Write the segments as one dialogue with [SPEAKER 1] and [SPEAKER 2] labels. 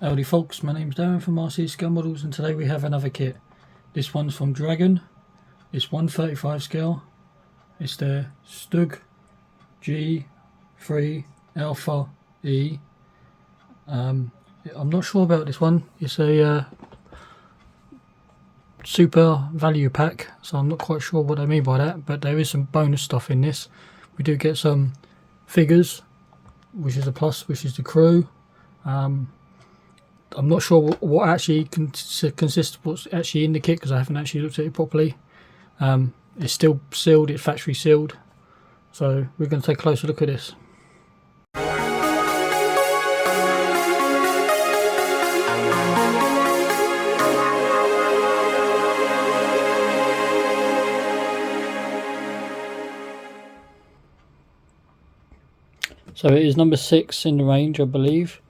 [SPEAKER 1] Howdy folks, my name's Darren from RC Scale Models, and today we have another kit. This one's from Dragon. It's 1/35 scale. It's the StuG.III Ausf.E. I'm not sure about this one. It's a super value pack, so I'm not quite sure what I mean by that, but there is some bonus stuff in this. We do get some figures, which is a plus, which is the crew. I'm not sure what actually consists of what's actually in the kit, because I haven't actually looked at it properly. It's still sealed, it's factory sealed, so we're going to take a closer look at this. So it is number 6 in the range, I believe.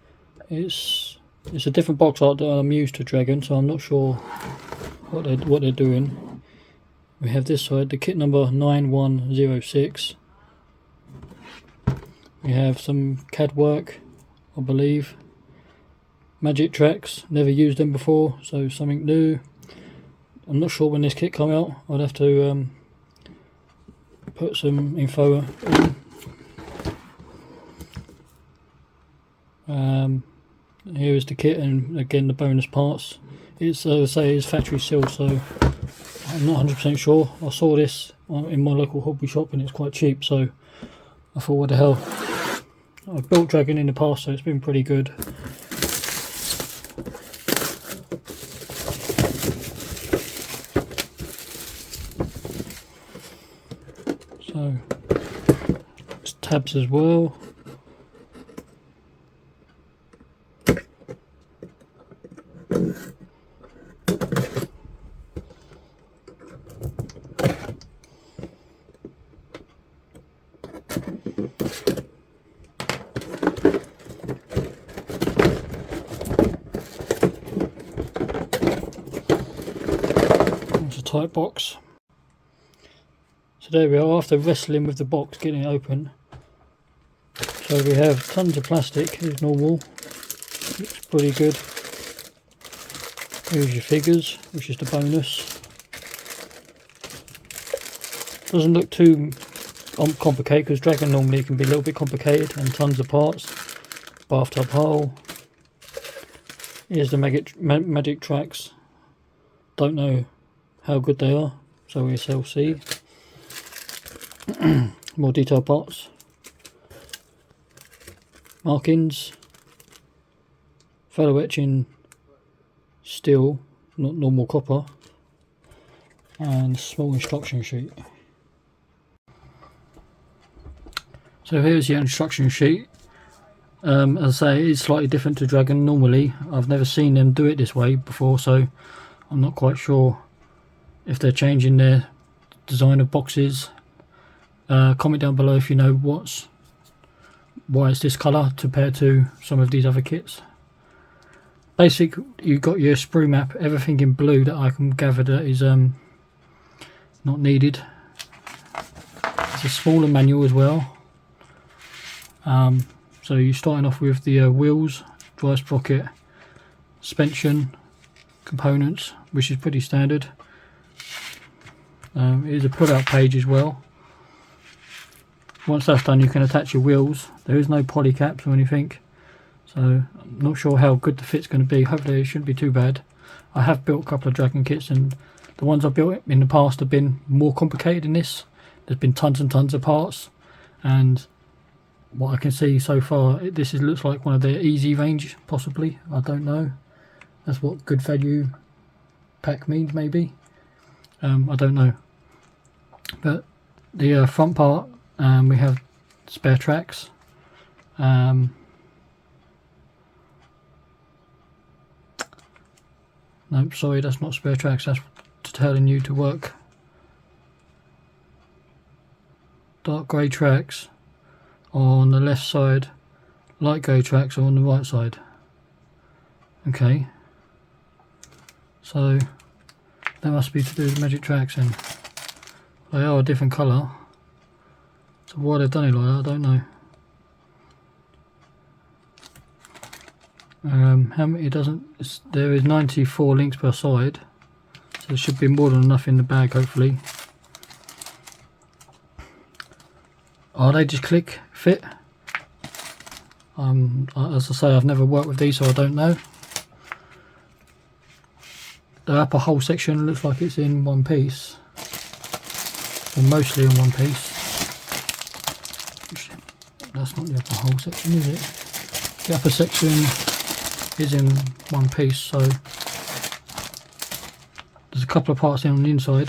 [SPEAKER 1] It's a different box art that I'm used to Dragon, so I'm not sure what they're doing. We have this side, the kit number 9106. We have some CAD work, I believe. Magic tracks, never used them before, so something new. I'm not sure when this kit come out. I'd have to put some info in. Here is the kit, and again the bonus parts. It's as I say, it's factory sealed, so I'm not 100% sure. I saw this in my local hobby shop and it's quite cheap, so I thought, what the hell. I've built Dragon in the past, so it's been pretty good. So there's tabs as well. It's a tight box. So there we are, after wrestling with the box, getting it open. So we have tons of plastic as normal. Looks pretty good. Here's your figures, which is the bonus. Doesn't look too complicated, because Dragon normally can be a little bit complicated, and tons of parts. Bathtub hole. Here's the magic tracks. Don't know how good they are, so we shall see. More detailed parts. Markings. Photo-etching steel, not normal copper. And small instruction sheet. So here's the instruction sheet. As I say, it's slightly different to Dragon normally. I've never seen them do it this way before, so I'm not quite sure if they're changing their design of boxes. Comment down below if you know why it's this colour compared to some of these other kits. Basic, you've got your sprue map, everything in blue that I can gather that is not needed. It's a smaller manual as well. So you're starting off with the wheels, drive sprocket, suspension, components, which is pretty standard. It is a pull-out page as well. Once that's done, you can attach your wheels. There is no poly caps or anything, so I'm not sure how good the fit's going to be. Hopefully it shouldn't be too bad. I have built a couple of Dragon kits, and the ones I've built in the past have been more complicated than this. There's been tons and tons of parts, and what I can see so far, this looks like one of their easy range, possibly. I don't know. That's what good value pack means, maybe. I don't know. But the front part, we have spare tracks. Nope, sorry, that's not spare tracks. That's telling you to work. Dark grey tracks on the left side, light grey tracks are on the right side. Okay, so that must be to do with magic tracks, and they are a different colour. So why they've done it like that, I don't know. How many? It doesn't. There is 94 links per side, so there should be more than enough in the bag, hopefully. Are they just click fit? As I say, I've never worked with these, so I don't know. The upper hole section looks like it's in one piece, or mostly in one piece. That's not the upper hole section, is it? The upper section is in one piece, so there's a couple of parts in on the inside.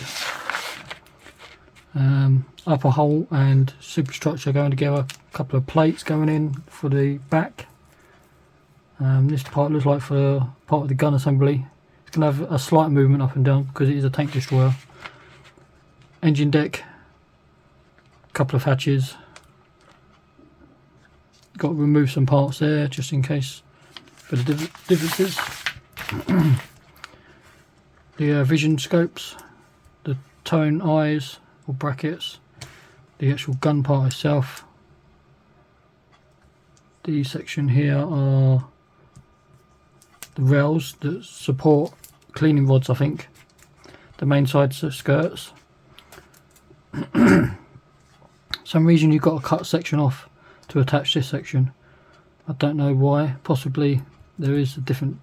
[SPEAKER 1] Upper hole and superstructure going together, a couple of plates going in for the back. This part looks like for part of the gun assembly. It's going to have a slight movement up and down because it is a tank destroyer. Engine deck, a couple of hatches. Got to remove some parts there just in case for the differences. The vision scopes, the tone eyes or brackets, the actual gun part itself. The section here are the rails that support cleaning rods, I think. The main side skirts. Some reason you've got to cut a section off to attach this section. I don't know why. Possibly there is a different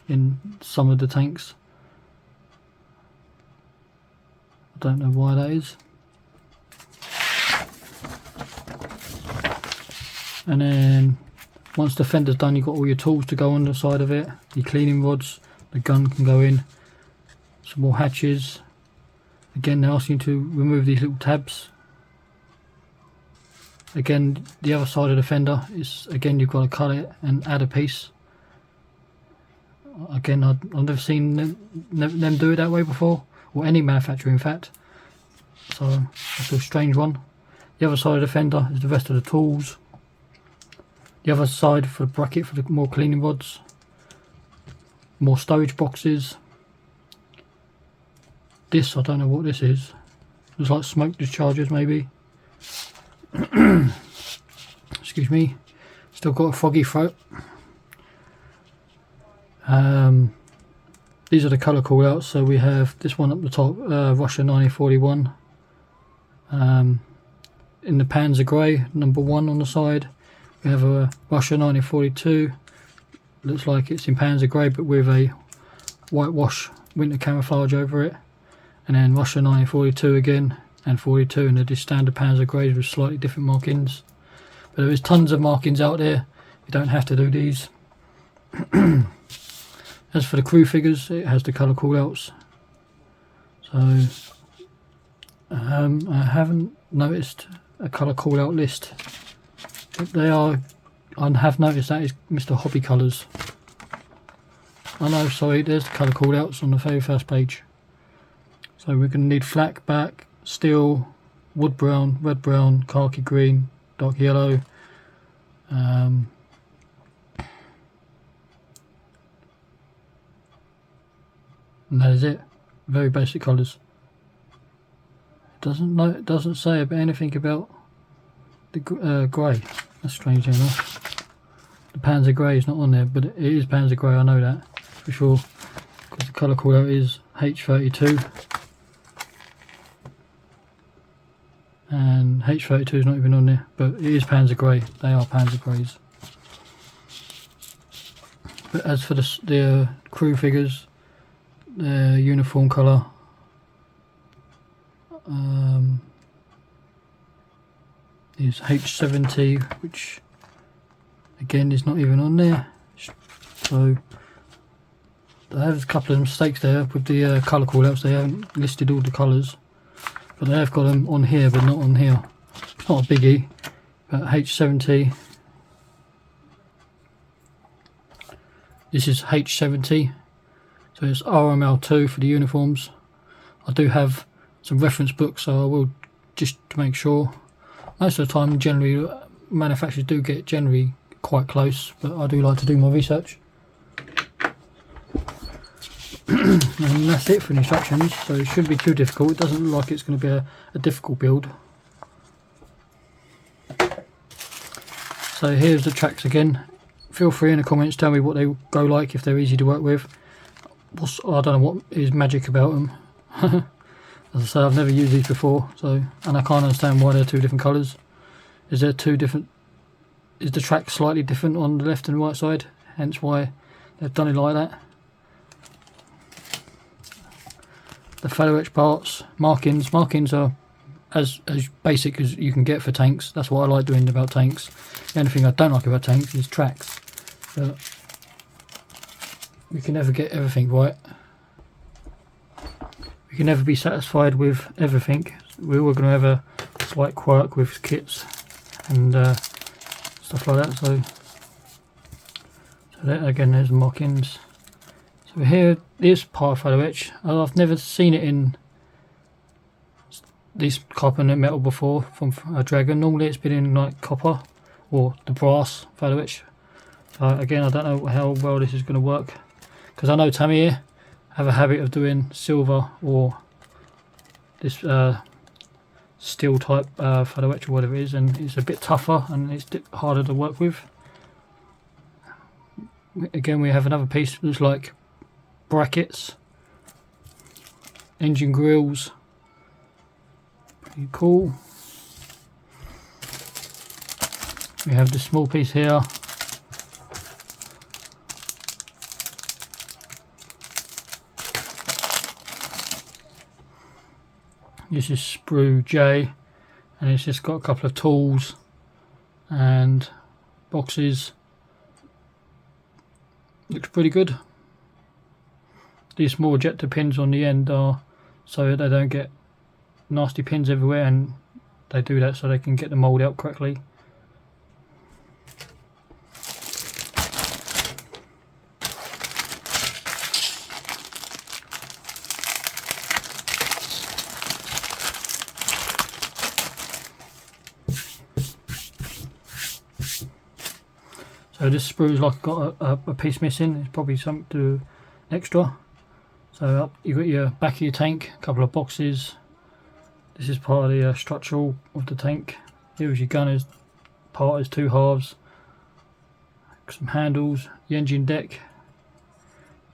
[SPEAKER 1] in some of the tanks. I don't know why that is. And then once the fender's done, you've got all your tools to go on the side of it. Your cleaning rods, the gun can go in. Some more hatches. Again, they're asking you to remove these little tabs. Again, the other side of the fender is, again, you've got to cut it and add a piece. Again, I've never seen them do it that way before, or any manufacturer in fact. So that's a strange one. The other side of the fender is the rest of the tools. The other side for the bracket for the more cleaning rods. More storage boxes. This, I don't know what this is. Looks like smoke dischargers maybe. Excuse me. Still got a foggy throat. These are the colour callouts. So we have this one up the top, Russia 1941. In the Panzer Grey, number 1 on the side. We have a Russia 1942. Looks like it's in Panzer Grey but with a whitewash winter camouflage over it. And then Russia 1942 again, and 42, and they're just standard Panzer Greys with slightly different markings. But there is tons of markings out there. You don't have to do these. As for the crew figures, it has the colour callouts. So I haven't noticed a colour callout list. They are, I have noticed that is Mr. Hobby Colours. I know, sorry, there's the colour callouts on the very first page. So we're going to need flak back, steel, wood brown, red brown, khaki green, dark yellow. And that is it. Very basic colours. It doesn't say about anything about the grey. That's strange enough. The Panzer Grey is not on there, but it is Panzer Grey, I know that for sure, because the colour callout is H32, and H32 is not even on there, but it is Panzer Grey. They are Panzer Greys. But as for the crew figures, their uniform colour, is H70, which again is not even on there. So they have a couple of mistakes there with the colour callouts. They haven't listed all the colours, but they have got them on here but not on here. It's not a biggie, but H70, this is H70, so it's RML2 for the uniforms. I do have some reference books, so I will, just to make sure. Most of the time, generally, manufacturers do get generally quite close, but I do like to do my research. And that's it for the instructions, so it shouldn't be too difficult. It doesn't look like it's going to be a difficult build. So here's the tracks again. feel free in the comments, tell me what they go like, if they're easy to work with. I don't know what is magic about them. As I say, I've never used these before, so, and I can't understand why they're two different colours. Is there two different, is the track slightly different on the left and right side, hence why they've done it like that? The photo-etched parts, markings are as basic as you can get for tanks. That's what I like doing about tanks. The only thing I don't like about tanks is tracks. But we can never get everything right. We can never be satisfied with everything. We're all going to have a slight quirk with kits and stuff like that. So that, again, there's the markings. So here, this part of photo-etch, I've never seen it in this copper and metal before from a Dragon. Normally it's been in like copper or the brass photo-etch. Again, I don't know how well this is going to work, because I know Tamiya have a habit of doing silver or this steel type photo-etch or whatever it is, and it's a bit tougher and it's harder to work with. Again, we have another piece that looks like brackets, engine grills, pretty cool. We have this small piece here. This is sprue J, and it's just got a couple of tools and boxes. Looks pretty good. These small ejector pins on the end are so they don't get nasty pins everywhere, and they do that so they can get the mould out correctly. So this sprue's like got a piece missing. It's probably something to do extra. So up you've got your back of your tank, a couple of boxes. This is part of the structural of the tank. Here is your gunner's part, is two halves. Some handles, the engine deck.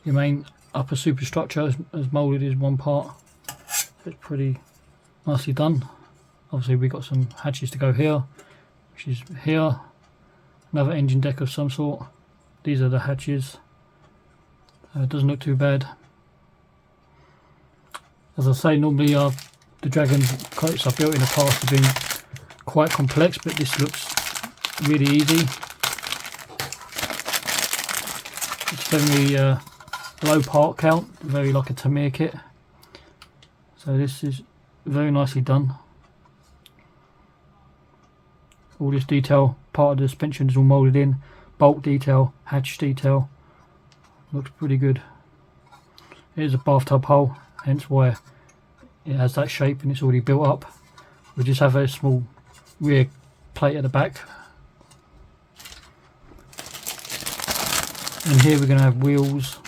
[SPEAKER 1] Your main upper superstructure is moulded as one part. It's pretty nicely done. Obviously we've got some hatches to go here, which is here. Another engine deck of some sort. These are the hatches. It doesn't look too bad. As I say, normally the Dragon coats I've built in the past have been quite complex, but this looks really easy. It's very low part count, very like a Tamiya kit. So this is very nicely done. All this detail, part of the suspension is all moulded in. Bolt detail, hatch detail. Looks pretty good. Here's a bathtub hole, hence why it has that shape and it's already built up. We just have a small rear plate at the back. And here we're going to have wheels.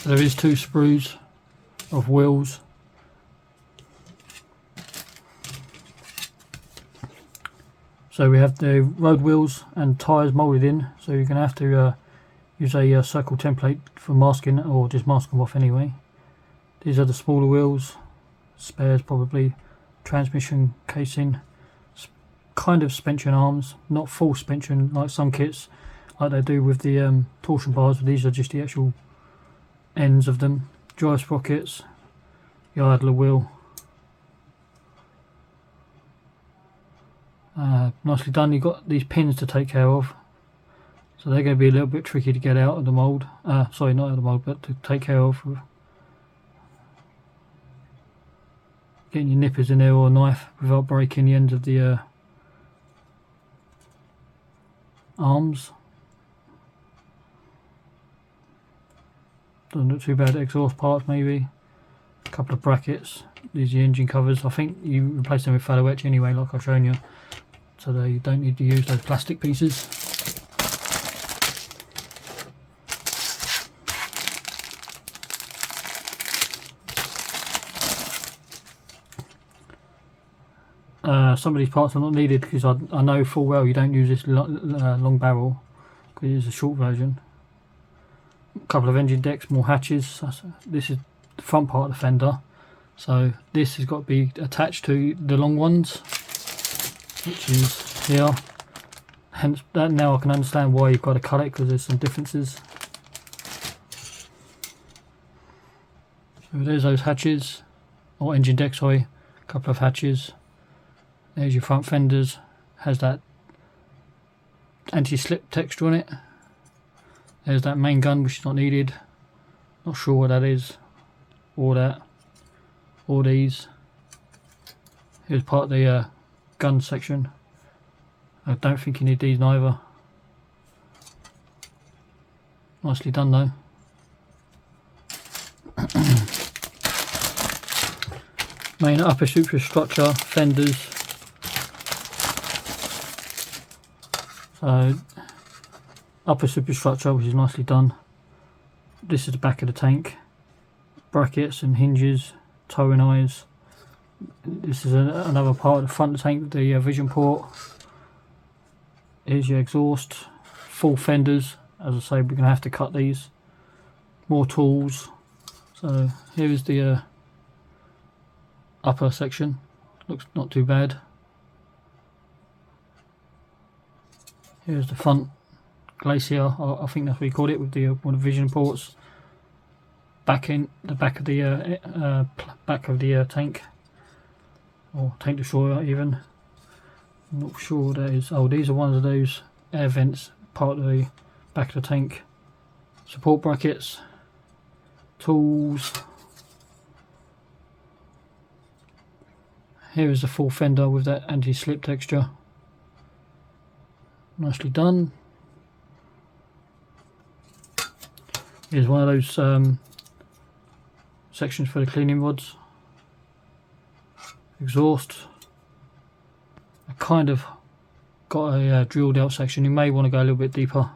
[SPEAKER 1] There is two sprues of wheels. So we have the road wheels and tyres moulded in, so you're going to have to use a circle template for masking, or just mask them off anyway. These are the smaller wheels, spares probably, transmission casing, kind of suspension arms, not full suspension like some kits like they do with the torsion bars, but these are just the actual ends of them. Drive sprockets, the idler wheel. Nicely done. You've got these pins to take care of, so they're going to be a little bit tricky to get out of the mould. Sorry, not out of the mould, but to take care of. Getting your nippers in there or a knife without breaking the ends of the arms. Doesn't look too bad. Exhaust parts maybe. A couple of brackets. These are the engine covers. I think you replace them with photo-etch anyway, like I've shown you, so that you don't need to use those plastic pieces. some of these parts are not needed because I know full well you don't use this long barrel because it is a short version. A couple of engine decks, more hatches. This is the front part of the fender, so this has got to be attached to the long ones, which is here. Hence that now I can understand why you've got to cut it, because there's some differences. So there's those hatches, or engine deck, sorry, a couple of hatches. There's your front fenders, has that anti-slip texture on it. There's that main gun, which is not needed. Not sure what that is, or that, or these. Here's part of the gun section. I don't think you need these neither. Nicely done though. Main upper superstructure, fenders. So upper superstructure, which is nicely done. This is the back of the tank. Brackets and hinges, towing eyes. This is another part of the front of the tank, the vision port. Here's your exhaust, full fenders. As I say, we're going to have to cut these. More tools. So here is the upper section. Looks not too bad. Here's the front glacier. I think that's what we called it, with the one of the vision ports. Back in the back of the tank, or tank destroyer even. I'm not sure what that is. Oh, these are one of those air vents, part of the back of the tank. Support brackets, tools. Here is the full fender with that anti-slip texture. Nicely done. Here's one of those sections for the cleaning rods. Exhaust. I kind of got a drilled out section. You may want to go a little bit deeper,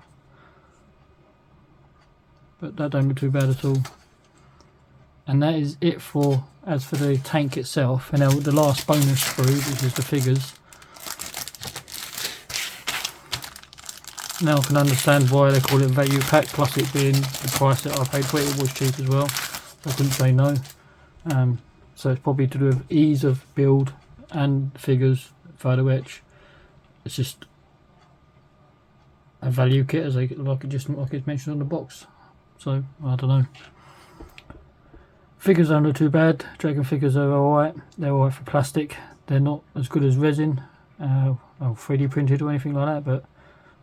[SPEAKER 1] but that don't look too bad at all. And that is it for as for the tank itself. And now the last bonus sprue, which is the figures. Now I can understand why they call it value pack, plus it being the price that I paid for it. It was cheap as well, so I couldn't say no. So it's probably to do with ease of build and figures, photo etch. It's just a value kit, as like it's mentioned on the box. So I don't know. Figures aren't too bad. Dragon figures are alright. They're alright for plastic. They're not as good as resin, or 3D printed or anything like that, but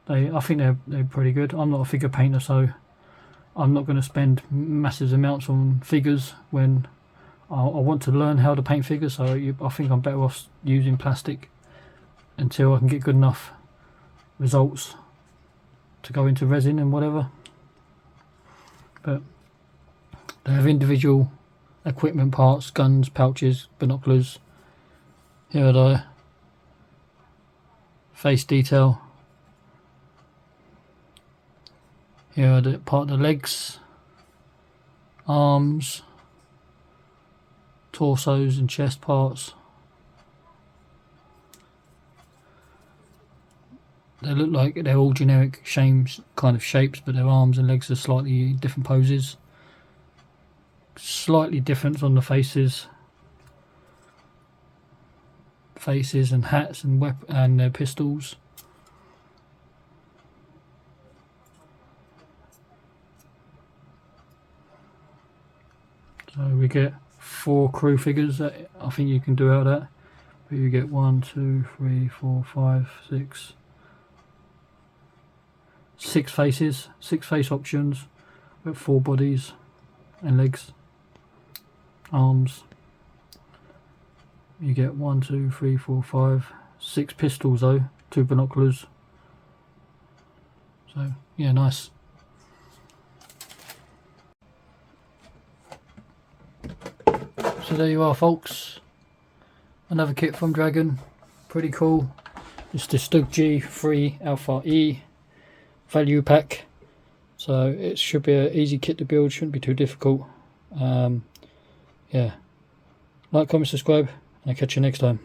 [SPEAKER 1] I think they're pretty good. I'm not a figure painter, so I'm not going to spend massive amounts on figures when I want to learn how to paint figures. So I think I'm better off using plastic until I can get good enough results to go into resin and whatever. But they have individual equipment parts, guns, pouches, binoculars. Here are the face detail. Here are the part of the legs, arms, torsos and chest parts. They look like they're all generic kind of shapes, but their arms and legs are slightly different poses. Slightly different on the faces and hats and their pistols. So we get 4 crew figures that I think you can do out of that. But you get 1, 2, 3, 4, 5, 6 faces, 6 face options with 4 bodies and legs, arms. You get 1, 2, 3, 4, 5, 6 pistols though, 2 binoculars. So yeah, nice. So there you are, folks. Another kit from Dragon. Pretty cool. It's the StuG.III Ausf.E value pack. So it should be an easy kit to build, shouldn't be too difficult. Yeah. Like, comment, subscribe, and I'll catch you next time.